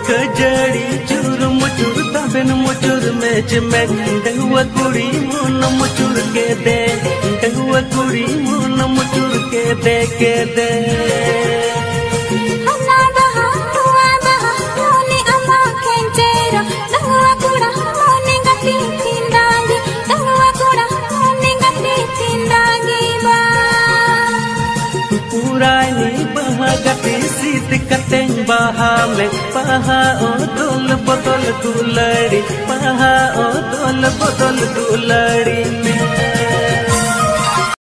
kejari cur mucur taben mucur mejemet dengwa kuri mun mucur kede dengwa kuri mun mucur kede kede sit kateng baha mek paha otol botol tulari paha otol botol tulari me